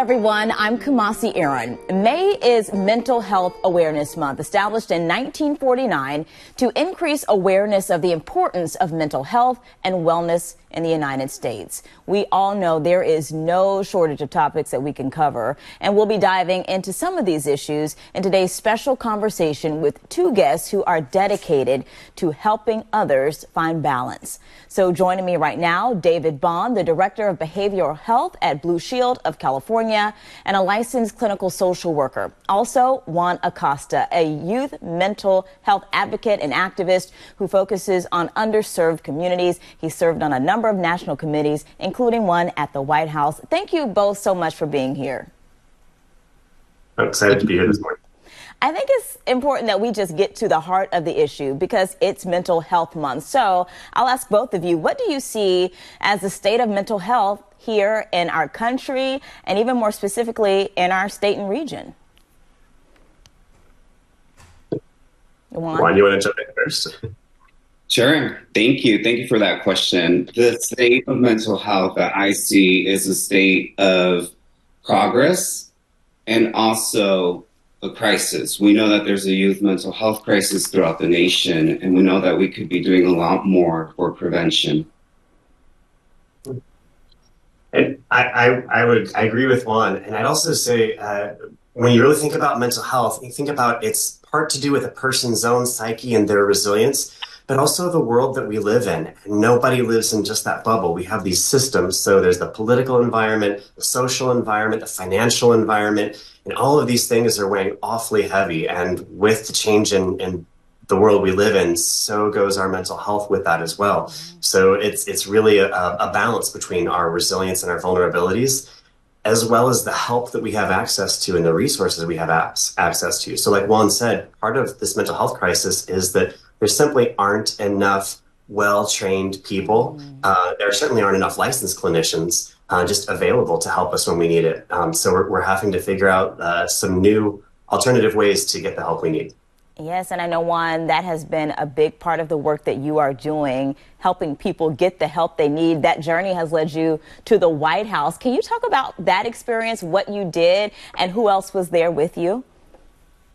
everyone. I'm Kumasi Aaron. May is Mental Health Awareness Month, established in 1949 to increase awareness of the importance of mental health and wellness in the United States. We all know there is no shortage of topics that we can cover, and we'll be diving into some of these issues in today's special conversation with two guests who are dedicated to helping others find balance. So joining me right now, David Bond, the Director of Behavioral Health at Blue Shield of California and a licensed clinical social worker. Also, Juan Acosta, a youth mental health advocate and activist who focuses on underserved communities. He served on a number of national committees, including one at the White House. Thank you both so much for being here. I'm excited to be here this morning. I think it's important that we just get to the heart of the issue because it's Mental Health Month. So I'll ask both of you, what do you see as the state of mental health here in our country and even more specifically in our state and region? Juan, you want to jump in first? Sure. Thank you. Thank you for that question. The state of mental health that I see is a state of progress and also a crisis. We know that there's a youth mental health crisis throughout the nation, and we know that we could be doing a lot more for prevention. And I agree with Juan. And I'd also say when you really think about mental health, you think about it's part to do with a person's own psyche and their resilience, but also the world that we live in. And nobody lives in just that bubble. We have these systems. So there's the political environment, the social environment, the financial environment, and all of these things are weighing awfully heavy. And with the change in the world we live in, so goes our mental health with that as well. So it's really a balance between our resilience and our vulnerabilities, as well as the help that we have access to and the resources we have access to. So like Juan said, part of this mental health crisis is that there simply aren't enough well-trained people. There certainly aren't enough licensed clinicians just available to help us when we need it. So we're having to figure out some new alternative ways to get the help we need. Yes, and I know, Juan, that has been a big part of the work that you are doing, helping people get the help they need. That journey has led you to the White House. Can you talk about that experience, what you did, and who else was there with you?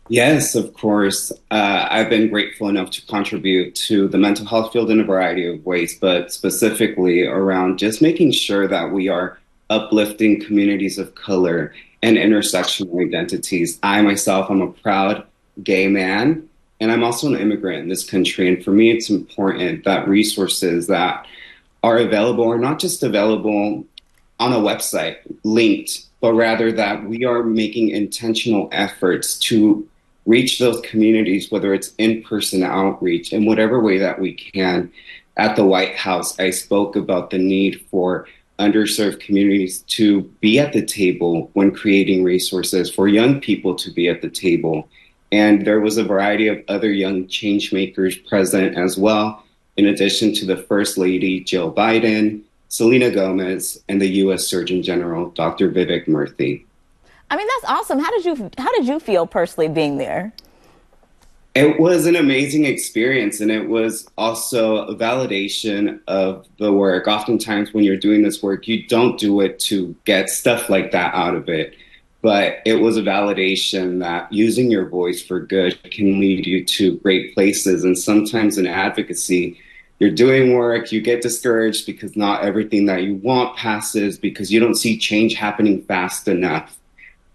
Yes, of course. I've been grateful enough to contribute to the mental health field in a variety of ways, but specifically around just making sure that we are uplifting communities of color and intersectional identities. I myself am a proud gay man, and I'm also an immigrant in this country. And for me, it's important that resources that are available are not just available on a website linked, but rather that we are making intentional efforts to reach those communities, whether it's in-person outreach in whatever way that we can. At the White House, I spoke about the need for underserved communities to be at the table when creating resources, for young people to be at the table. And there was a variety of other young change makers present as well, in addition to the First Lady, Jill Biden, Selena Gomez, and the U.S. Surgeon General, Dr. Vivek Murthy. I mean, that's awesome. How did you feel personally being there? It was an amazing experience, and it was also a validation of the work. Oftentimes when you're doing this work, you don't do it to get stuff like that out of it. But it was a validation that using your voice for good can lead you to great places. And sometimes in advocacy, you're doing work, you get discouraged because not everything that you want passes because you don't see change happening fast enough.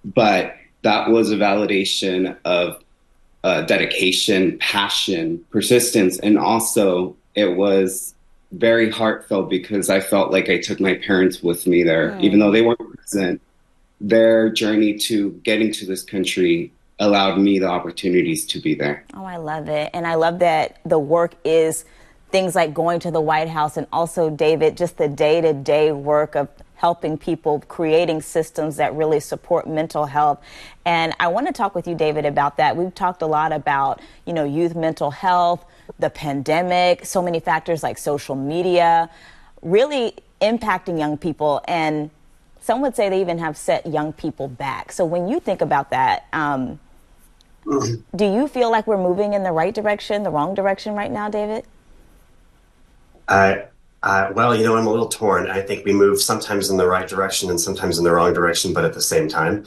But that was a validation of dedication, passion, persistence. And also it was very heartfelt because I felt like I took my parents with me there, even though they weren't present. Their journey to getting to this country allowed me the opportunities to be there. Oh, I love it. And I love that the work is things like going to the White House and also, David, just the day-to-day work of helping people, creating systems that really support mental health. And I want to talk with you, David, about that. We've talked a lot about, youth mental health, the pandemic, so many factors like social media, really impacting young people. And some would say they even have set young people back. So when you think about that, do you feel like we're moving in the right direction, the wrong direction right now, David? Well, I'm a little torn. I think we move sometimes in the right direction and sometimes in the wrong direction, but at the same time.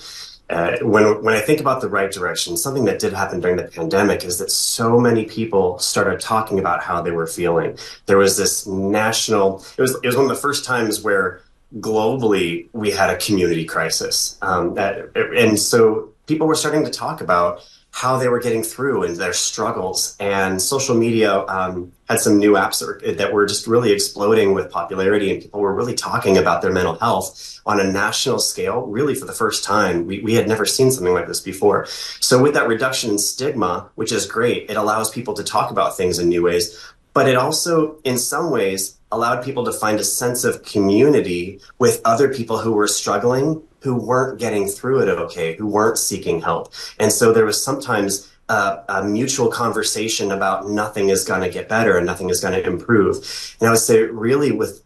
When I think about the right direction, something that did happen during the pandemic is that so many people started talking about how they were feeling. There was this national, it was one of the first times where globally we had a community crisis. And so people were starting to talk about how they were getting through and their struggles. And social media had some new apps that were just really exploding with popularity, and people were really talking about their mental health on a national scale, really for the first time. We had never seen something like this before. So with that reduction in stigma, which is great, it allows people to talk about things in new ways, but it also, in some ways, allowed people to find a sense of community with other people who were struggling, who weren't getting through it okay, who weren't seeking help. And so there was sometimes a mutual conversation about nothing is going to get better and nothing is going to improve. And I would say really with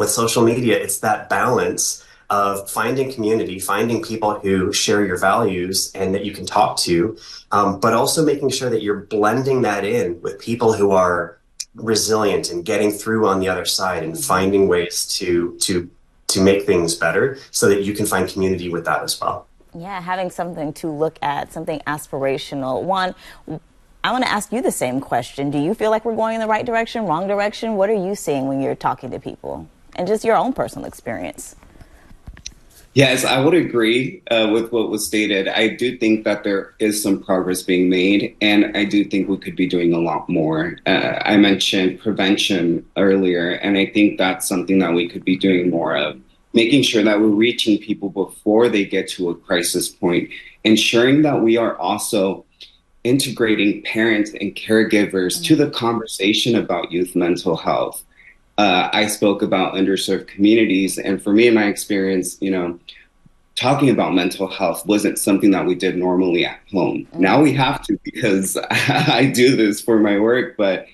social media, it's that balance of finding community, finding people who share your values and that you can talk to, but also making sure that you're blending that in with people who are resilient and getting through on the other side and finding ways to make things better so that you can find community with that as well. Yeah, having something to look at, something aspirational. Juan, I want to ask you the same question. Do you feel like we're going in the right direction, wrong direction? What are you seeing when you're talking to people? And just your own personal experience. Yes, I would agree with what was stated. I do think that there is some progress being made, and I do think we could be doing a lot more. I mentioned prevention earlier, and I think that's something that we could be doing more of, making sure that we're reaching people before they get to a crisis point, ensuring that we are also integrating parents and caregivers to the conversation about youth mental health. I spoke about underserved communities, and for me, in my experience, talking about mental health wasn't something that we did normally at home. Now we have to, because I do this for my work, but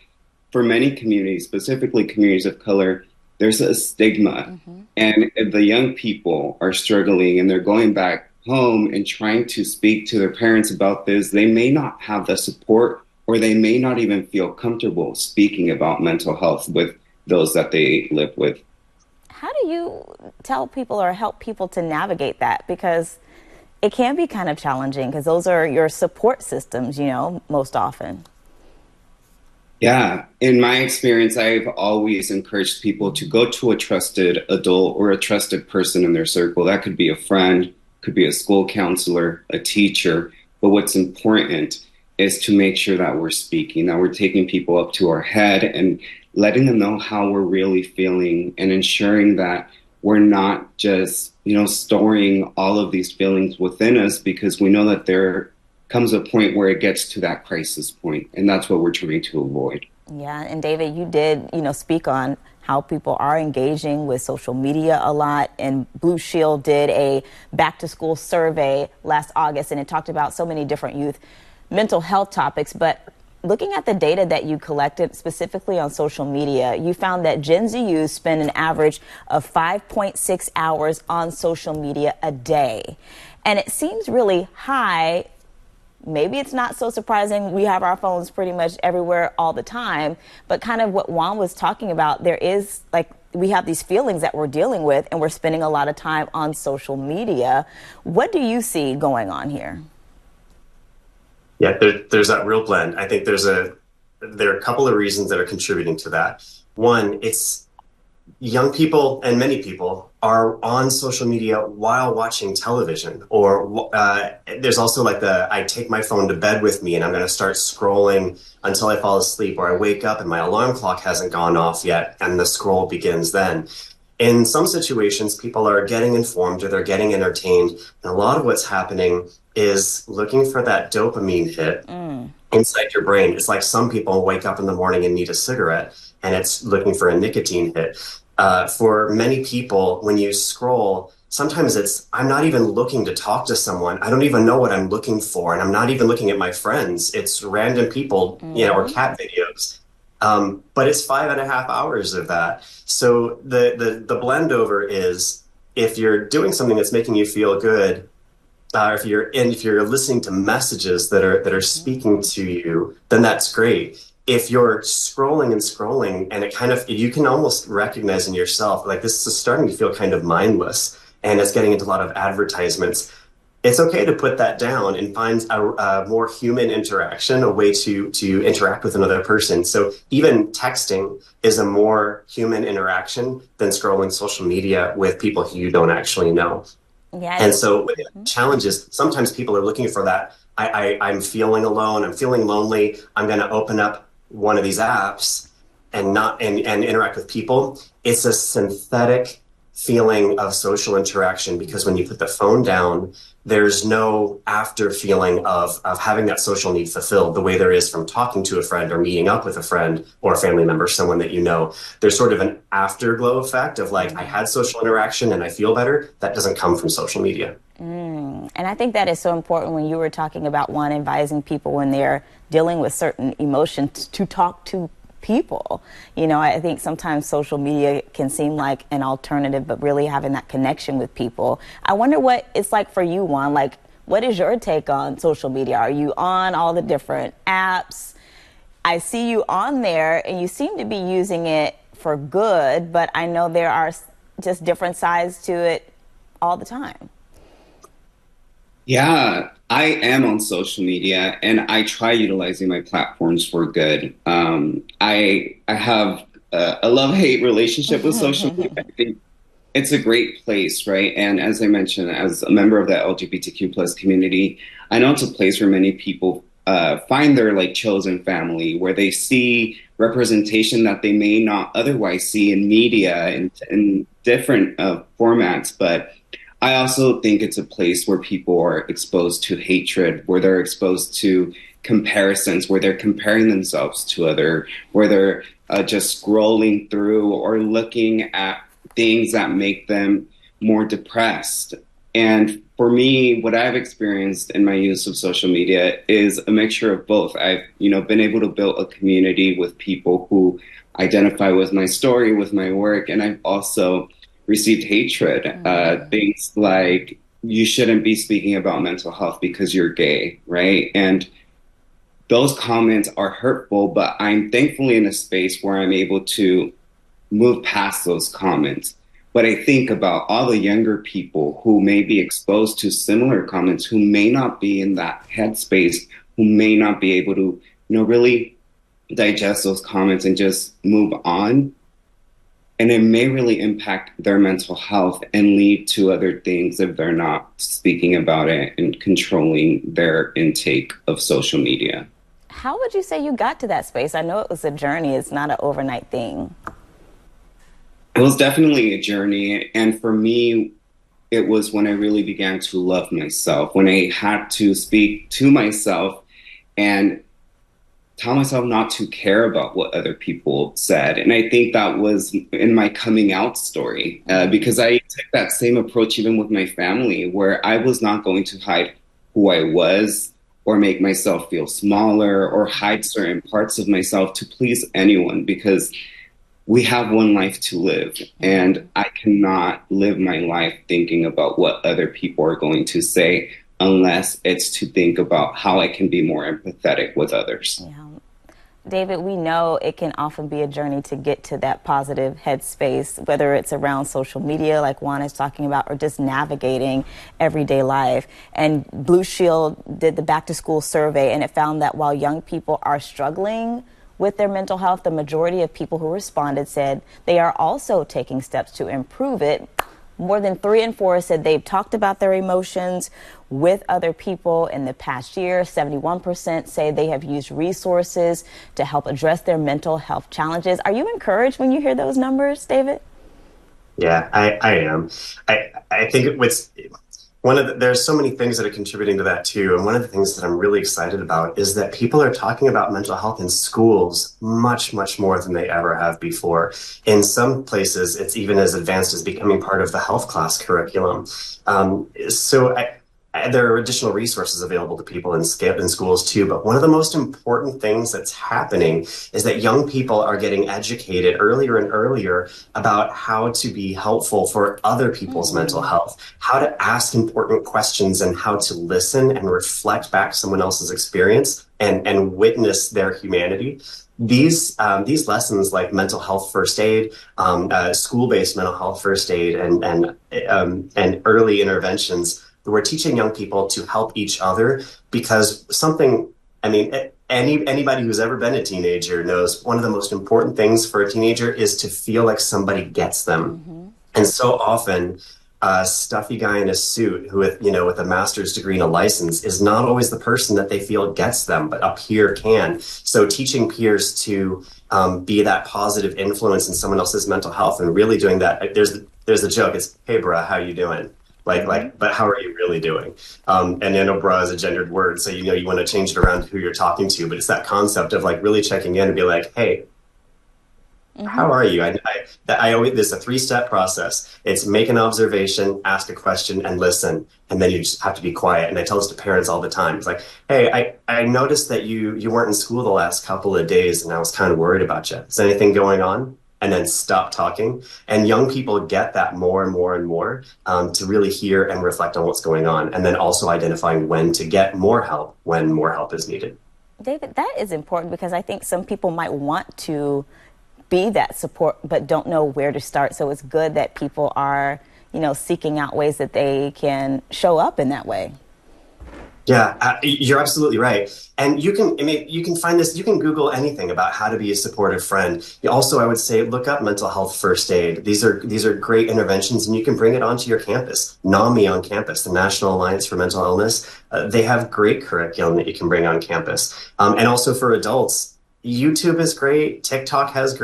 for many communities, specifically communities of color, there's a stigma. And if the young people are struggling and they're going back home and trying to speak to their parents about this, they may not have the support, or they may not even feel comfortable speaking about mental health with those that they live with. How do you tell people or help people to navigate that? Because it can be kind of challenging, because those are your support systems, most often. Yeah, in my experience, I've always encouraged people to go to a trusted adult or a trusted person in their circle. That could be a friend, could be a school counselor, a teacher. But what's important is to make sure that we're speaking, that we're taking people up to our head and letting them know how we're really feeling, and ensuring that we're not just, storing all of these feelings within us, because we know that there comes a point where it gets to that crisis point, and that's what we're trying to avoid. Yeah, and David, you did, speak on how people are engaging with social media a lot, and Blue Shield did a back to school survey last August, and it talked about so many different youth mental health topics. But looking at the data that you collected specifically on social media, you found that Gen Z youth spend an average of 5.6 hours on social media a day. And it seems really high. Maybe it's not so surprising. We have our phones pretty much everywhere all the time. But kind of what Juan was talking about, there is we have these feelings that we're dealing with, and we're spending a lot of time on social media. What do you see going on here? Yeah, there's that real blend. I think there are a couple of reasons that are contributing to that. One, it's young people, and many people are on social media while watching television, or there's also I take my phone to bed with me and I'm going to start scrolling until I fall asleep, or I wake up and my alarm clock hasn't gone off yet and the scroll begins then. In some situations, people are getting informed or they're getting entertained. And a lot of what's happening is looking for that dopamine hit inside your brain. It's like some people wake up in the morning and need a cigarette, and it's looking for a nicotine hit. For many people, when you scroll, sometimes I'm not even looking to talk to someone. I don't even know what I'm looking for, and I'm not even looking at my friends. It's random people, or cat videos. But it's 5.5 hours of that. So the blend over is, if you're doing something that's making you feel good, if you're listening to messages that are speaking to you, then that's great. if you're scrolling and scrolling and it kind of, you can almost recognize in yourself, like this is starting to feel kind of mindless and it's getting into a lot of advertisements. It's okay to put that down and find a more human interaction, a way to interact with another person. So even texting is a more human interaction than scrolling social media with people who you don't actually know. Yeah. And so the challenge is sometimes people are looking for that. I'm feeling alone. I'm feeling lonely. I'm going to open up one of these apps and not and interact with people. It's a synthetic feeling of social interaction, because when you put the phone down, there's no after feeling of having that social need fulfilled the way there is from talking to a friend or meeting up with a friend or a family member, someone that you know. There's sort of an afterglow effect of like, I had social interaction and I feel better. That doesn't come from social media. And I think that is so important when you were talking about, Juan, advising people when they're dealing with certain emotions to talk to people. You know, I think sometimes social media can seem like an alternative, but really having that connection with people. I wonder what it's like for you, Juan. Like, what is your take on social media? Are you on all the different apps? I see you on there and you seem to be using it for good, but I know there are just different sides to it all the time. Yeah, I am on social media and I try utilizing my platforms for good. I have a love-hate relationship with social media. I think it's a great place, right? And as I mentioned, as a member of the LGBTQ plus community, I know it's a place where many people find their like chosen family, where they see representation that they may not otherwise see in media and in different formats. But I also think it's a place where people are exposed to hatred, where they're exposed to comparisons, where they're comparing themselves to where they're just scrolling through or looking at things that make them more depressed. And for me, what I've experienced in my use of social media is a mixture of both. I've, been able to build a community with people who identify with my story, with my work, and I've also received hatred, things like you shouldn't be speaking about mental health because you're gay, right? And those comments are hurtful, but I'm thankfully in a space where I'm able to move past those comments. But I think about all the younger people who may be exposed to similar comments, who may not be in that headspace, who may not be able to, really digest those comments and just move on. And it may really impact their mental health and lead to other things if they're not speaking about it and controlling their intake of social media. How would you say you got to that space? I know it was a journey. It's not an overnight thing. It was definitely a journey. And for me, it was when I really began to love myself, when I had to speak to myself and tell myself not to care about what other people said. And I think that was in my coming out story, because I took that same approach even with my family, where I was not going to hide who I was or make myself feel smaller or hide certain parts of myself to please anyone, because we have one life to live, and I cannot live my life thinking about what other people are going to say, unless it's to think about how I can be more empathetic with others. Yeah. David, we know it can often be a journey to get to that positive headspace, whether it's around social media, like Juan is talking about, or just navigating everyday life. And Blue Shield did the back to school survey, and it found that while young people are struggling with their mental health, the majority of people who responded said they are also taking steps to improve it. More than 3 in 4 said they've talked about their emotions with other people in the past year. 71% say they have used resources to help address their mental health challenges. Are you encouraged when you hear those numbers, David? Yeah, I am. I think there's so many things that are contributing to that too. And one of the things that I'm really excited about is that people are talking about mental health in schools much, much more than they ever have before. In some places, it's even as advanced as becoming part of the health class curriculum. There are additional resources available to people in schools too. But one of the most important things that's happening is that young people are getting educated earlier and earlier about how to be helpful for other people's mental health, how to ask important questions, and how to listen and reflect back someone else's experience and witness their humanity. these lessons like mental health first aid, school-based mental health first aid, and early interventions, we're teaching young people to help each other because something, I mean, anybody who's ever been a teenager knows one of the most important things for a teenager is to feel like somebody gets them. Mm-hmm. And so often, a stuffy guy in a suit who with a master's degree and a license is not always the person that they feel gets them, but a peer can. So teaching peers to be that positive influence in someone else's mental health and really doing that. There's a joke. It's, hey, bruh, how you doing? But how are you really doing? And I know bra is a gendered word, so you want to change it around to who you're talking to, but it's that concept of like really checking in and be like, hey, how are you? I always, there's a 3-step process. It's make an observation, ask a question, and listen. And then you just have to be quiet. And I tell this to parents all the time. It's like, hey, I noticed that you weren't in school the last couple of days, and I was kind of worried about you. Is anything going on? And then stop talking. And young people get that more and more and more to really hear and reflect on what's going on. And then also identifying when to get more help when more help is needed. David, that is important because I think some people might want to be that support but don't know where to start. So it's good that people are, seeking out ways that they can show up in that way. Yeah, you're absolutely right. And you can find this, you can Google anything about how to be a supportive friend. Also, I would say, look up mental health first aid. These are great interventions, and you can bring it onto your campus. NAMI on campus, the National Alliance for Mental Illness, they have great curriculum that you can bring on campus. And also for adults, YouTube is great. TikTok has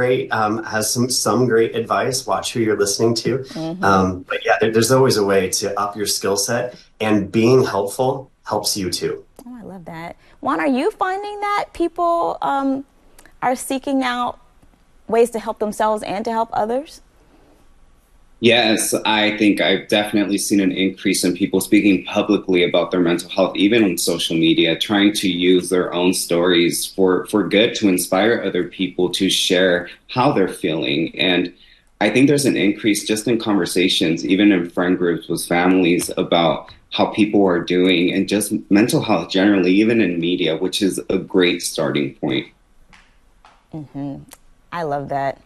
some great advice. Watch who you're listening to. Mm-hmm. But yeah, there's always a way to up your skill set, and being helpful helps you too. Oh, I love that. Juan, are you finding that people are seeking out ways to help themselves and to help others? Yes, I think I've definitely seen an increase in people speaking publicly about their mental health, even on social media, trying to use their own stories for good to inspire other people to share how they're feeling. And I think there's an increase just in conversations, even in friend groups with families, about how people are doing and just mental health generally, even in media, which is a great starting point. Mm-hmm. I love that.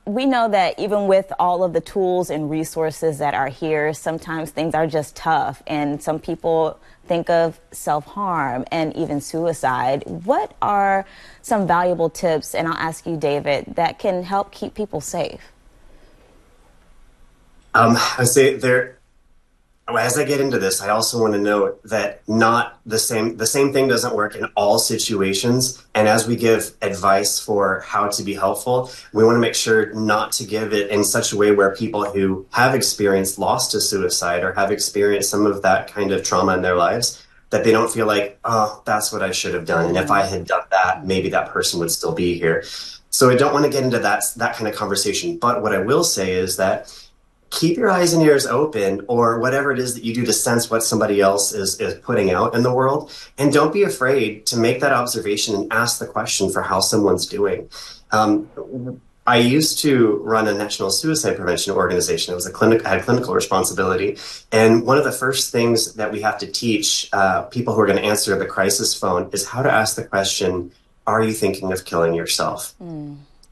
We know that even with all of the tools and resources that are here, sometimes things are just tough, and some people think of self-harm and even suicide. What are some valuable tips, and I'll ask you, David, that can help keep people safe? I say as I get into this, I also want to note that not the same thing doesn't work in all situations. And as we give advice for how to be helpful, we want to make sure not to give it in such a way where people who have experienced loss to suicide or have experienced some of that kind of trauma in their lives, that they don't feel like, oh, that's what I should have done. And if I had done that, maybe that person would still be here. So I don't want to get into that kind of conversation. But what I will say is that keep your eyes and ears open, or whatever it is that you do to sense what somebody else is putting out in the world. And don't be afraid to make that observation and ask the question for how someone's doing. I used to run a national suicide prevention organization. It was I had clinical responsibility. And one of the first things that we have to teach people who are going to answer the crisis phone is how to ask the question, are you thinking of killing yourself?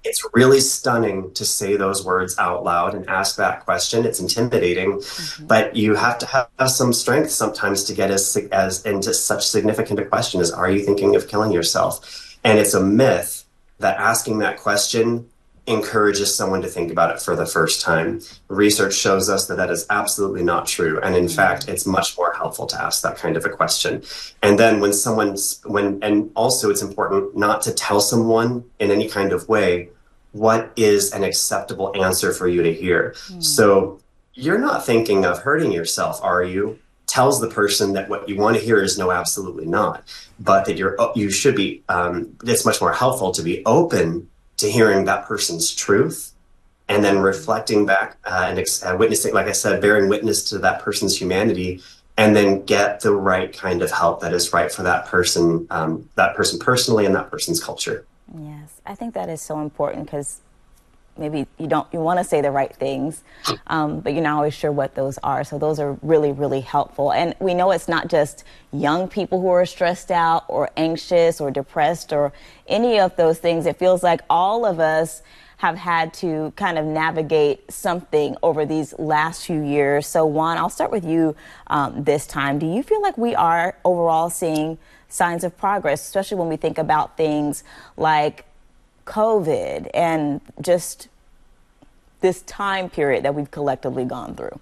It's really stunning to say those words out loud and ask that question. It's intimidating, but you have to have some strength sometimes to get as into such significant a question as, are you thinking of killing yourself? And it's a myth that asking that question encourages someone to think about it for the first time. Research shows us that is absolutely not true. And in fact, it's much more helpful to ask that kind of a question. And then and also it's important not to tell someone in any kind of way what is an acceptable answer for you to hear. So you're not thinking of hurting yourself, are you? Tells the person that what you want to hear is no, absolutely not. But that you should be, it's much more helpful to be open to hearing that person's truth, and then reflecting back and witnessing, like I said, bearing witness to that person's humanity, and then get the right kind of help that is right for that person personally and that person's culture. Yes, I think that is so important because maybe you want to say the right things, but you're not always sure what those are. So those are really, really helpful. And we know it's not just young people who are stressed out or anxious or depressed or any of those things. It feels like all of us have had to kind of navigate something over these last few years. So Juan, I'll start with you this time. Do you feel like we are overall seeing signs of progress, especially when we think about things like COVID and just this time period that we've collectively gone through?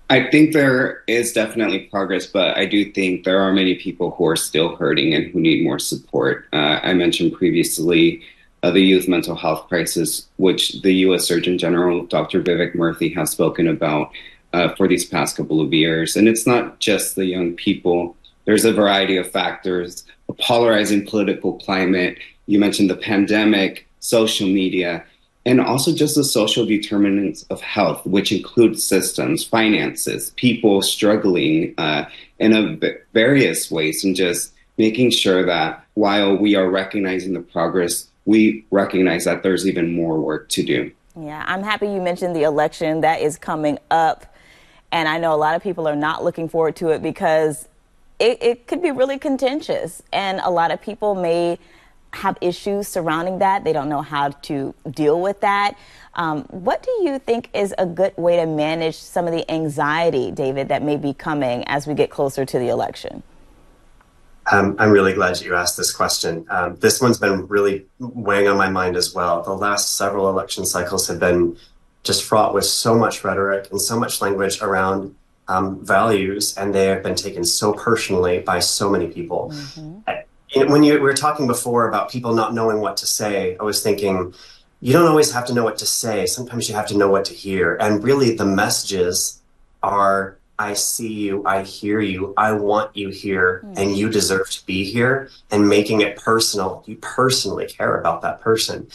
I think there is definitely progress, but I do think there are many people who are still hurting and who need more support. I mentioned previously the youth mental health crisis, which the U.S. Surgeon General, Dr. Vivek Murthy, has spoken about for these past couple of years. And it's not just the young people. There's a variety of factors, a polarizing political climate. You mentioned the pandemic, social media, and also just the social determinants of health, which include systems, finances, people struggling in various ways, and just making sure that while we are recognizing the progress, we recognize that there's even more work to do. Yeah, I'm happy you mentioned the election that is coming up. And I know a lot of people are not looking forward to it because it could be really contentious. And a lot of people may have issues surrounding that. They don't know how to deal with that. What do you think is a good way to manage some of the anxiety, David, that may be coming as we get closer to the election? I'm really glad you asked this question. This one's been really weighing on my mind as well. The last several election cycles have been just fraught with so much rhetoric and so much language around values, and they have been taken so personally by so many people. Mm-hmm. When we were talking before about people not knowing what to say, I was thinking, you don't always have to know what to say. Sometimes you have to know what to hear. And really the messages are, I see you, I hear you, I want you here, and you deserve to be here, and making it personal. You personally care about that person.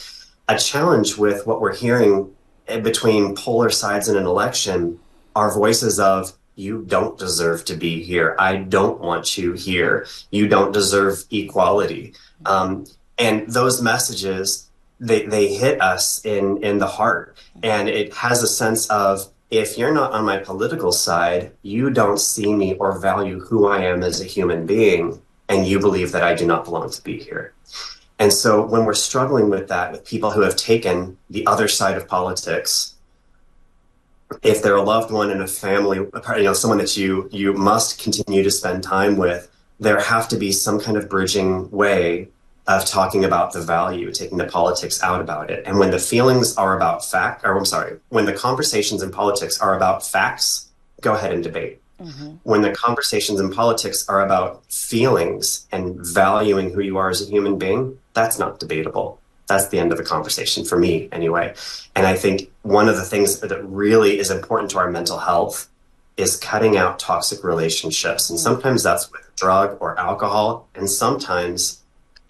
A challenge with what we're hearing between polar sides in an election are voices of, you don't deserve to be here. I don't want you here. You don't deserve equality. And those messages, they hit us in the heart. And it has a sense of, if you're not on my political side, you don't see me or value who I am as a human being, and you believe that I do not belong to be here. And so when we're struggling with that, with people who have taken the other side of politics, if they're a loved one in a family, someone that you must continue to spend time with, there have to be some kind of bridging way of talking about the value, taking the politics out about it. And when the feelings are about when the conversations in politics are about facts, go ahead and debate. Mm-hmm. When the conversations in politics are about feelings and valuing who you are as a human being, that's not debatable. That's the end of the conversation for me anyway. And I think one of the things that really is important to our mental health is cutting out toxic relationships. And sometimes that's with drug or alcohol, and sometimes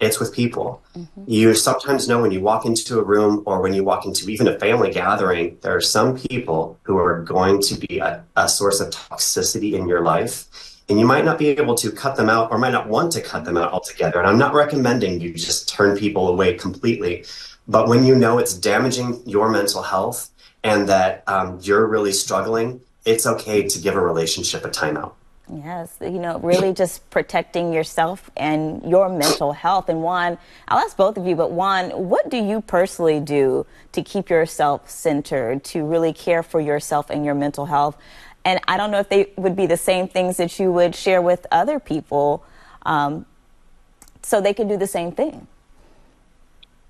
it's with people. Mm-hmm. You sometimes know when you walk into a room or when you walk into even a family gathering, there are some people who are going to be a source of toxicity in your life. And you might not be able to cut them out or might not want to cut them out altogether. And I'm not recommending you just turn people away completely. But when you know it's damaging your mental health and that you're really struggling, it's okay to give a relationship a timeout. Yes, really just protecting yourself and your mental health. And Juan, I'll ask both of you, but Juan, what do you personally do to keep yourself centered, to really care for yourself and your mental health? And I don't know if they would be the same things that you would share with other people so they can do the same thing.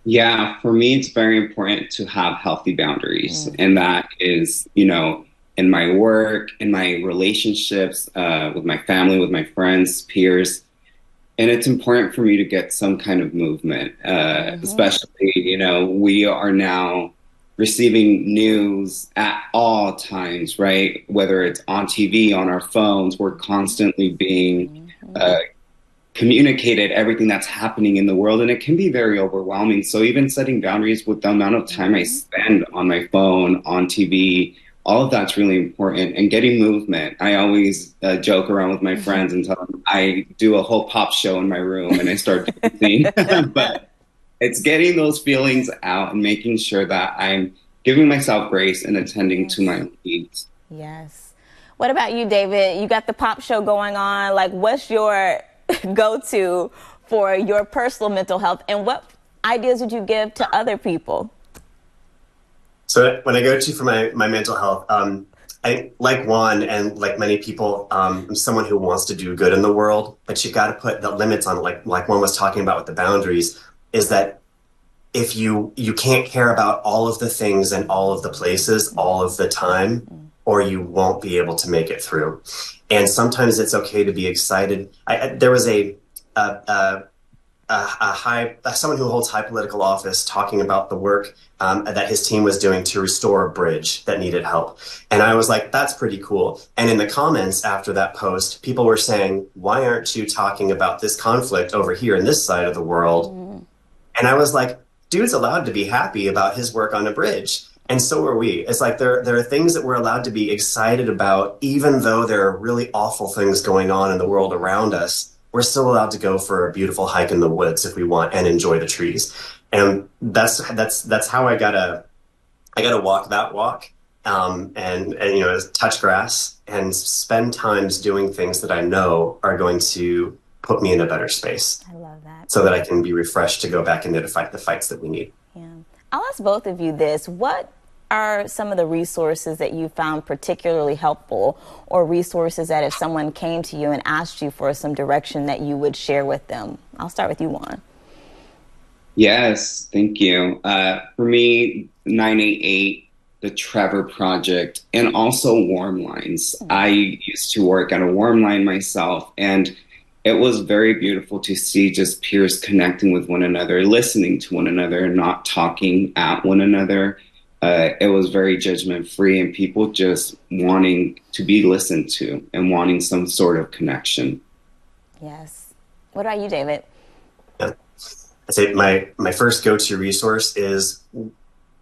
Yeah, for me, it's very important to have healthy boundaries. And that is, in my work, in my relationships, with my family, with my friends, peers. And it's important for me to get some kind of movement, especially, we are now receiving news at all times, right? Whether it's on TV, on our phones, we're constantly being communicated everything that's happening in the world. And it can be very overwhelming. So even setting boundaries with the amount of time I spend on my phone, on TV, all of that's really important. And getting movement. I always joke around with my friends and tell them I do a whole pop show in my room and I start dancing. But it's getting those feelings out and making sure that I'm giving myself grace and attending to my needs. Yes. What about you, David? You got the pop show going on. Like, what's your go-to for your personal mental health, and what ideas would you give to other people? So when I go to for my mental health, I like Juan and like many people, I'm someone who wants to do good in the world, but you got to put the limits on it. Like Juan was talking about with the boundaries, is that if you can't care about all of the things and all of the places all of the time, or you won't be able to make it through. And sometimes it's okay to be excited. There was someone who holds high political office talking about the work that his team was doing to restore a bridge that needed help. And I was like, that's pretty cool. And in the comments after that post, people were saying, why aren't you talking about this conflict over here in this side of the world? And I was like, dude's allowed to be happy about his work on a bridge. And so are we. It's like there are things that we're allowed to be excited about, even though there are really awful things going on in the world around us. We're still allowed to go for a beautiful hike in the woods if we want and enjoy the trees. And that's how I gotta walk that walk, and you know, touch grass and spend times doing things that I know are going to put me in a better space. I love that. So that I can be refreshed to go back into the fights that we need. Yeah. I'll ask both of you this. What are some of the resources that you found particularly helpful, or resources that if someone came to you and asked you for some direction that you would share with them? I'll start with you, Juan. Yes, thank you. For me, 988, the Trevor Project, and also Warm Lines. I used to work at a Warm Line myself, and it was very beautiful to see just peers connecting with one another, listening to one another, not talking at one another. It was very judgment-free, and people just wanting to be listened to and wanting some sort of connection. Yes. What about you, David? Yeah. I'd say my first go-to resource is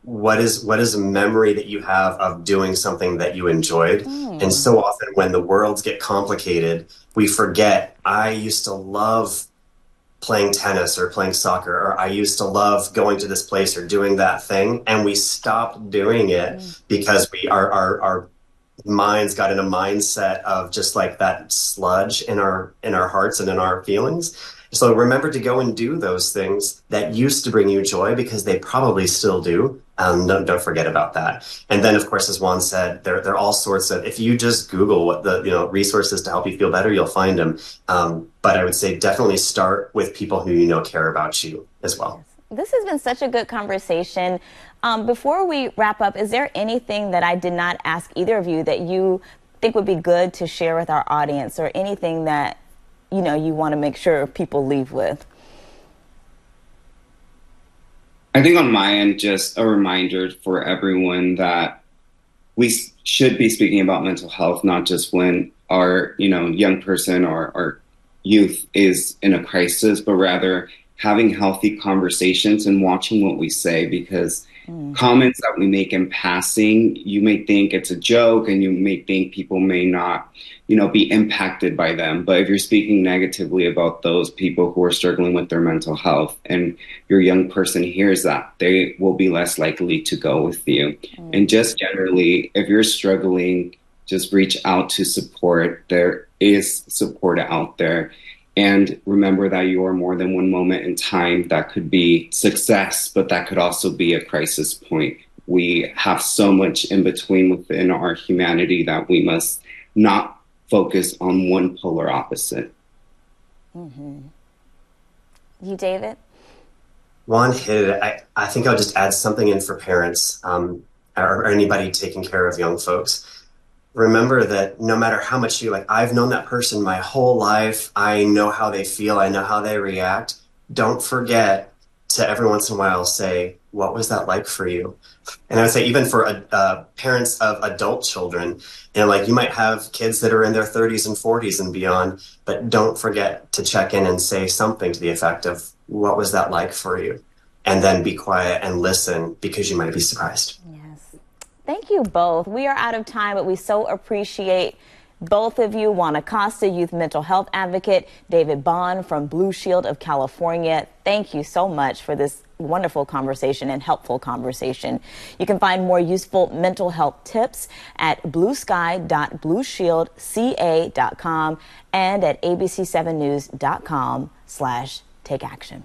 what is a memory that you have of doing something that you enjoyed. And so often when the worlds get complicated, we forget, I used to love playing tennis or playing soccer, or I used to love going to this place or doing that thing, and we stopped doing it because our minds got in a mindset of just like that sludge in our hearts and in our feelings. So remember to go and do those things that used to bring you joy, because they probably still do. Don't forget about that. And then, of course, as Juan said, there are all sorts of, if you just Google what the resources to help you feel better, you'll find them. But I would say definitely start with people who you know care about you as well. This has been such a good conversation. Before we wrap up, is there anything that I did not ask either of you that you think would be good to share with our audience, or anything that you want to make sure people leave with? I think on my end, just a reminder for everyone that we should be speaking about mental health, not just when our young person or our youth is in a crisis, but rather having healthy conversations and watching what we say, because comments that we make in passing, you may think it's a joke and you may think people may not, be impacted by them. But if you're speaking negatively about those people who are struggling with their mental health and your young person hears that, they will be less likely to go with you. And just generally, if you're struggling, just reach out to support. There is support out there. And remember that you are more than one moment in time that could be success, but that could also be a crisis point. We have so much in between within our humanity that we must not focus on one polar opposite. You, David? Juan hit it. I think I'll just add something in for parents, or anybody taking care of young folks. Remember that no matter how much I've known that person my whole life, I know how they feel, I know how they react. Don't forget to every once in a while say, what was that like for you? And I would say even for parents of adult children, you might have kids that are in their 30s and 40s and beyond, but don't forget to check in and say something to the effect of, what was that like for you? And then be quiet and listen, because you might be surprised. Yes. Thank you both. We are out of time, but we so appreciate Both of you, Juan Acosta, youth mental health advocate, David Bond from Blue Shield of California. Thank you so much for this wonderful conversation and helpful conversation. You can find more useful mental health tips at bluesky.blueshieldca.com and at abc7news.com/takeaction.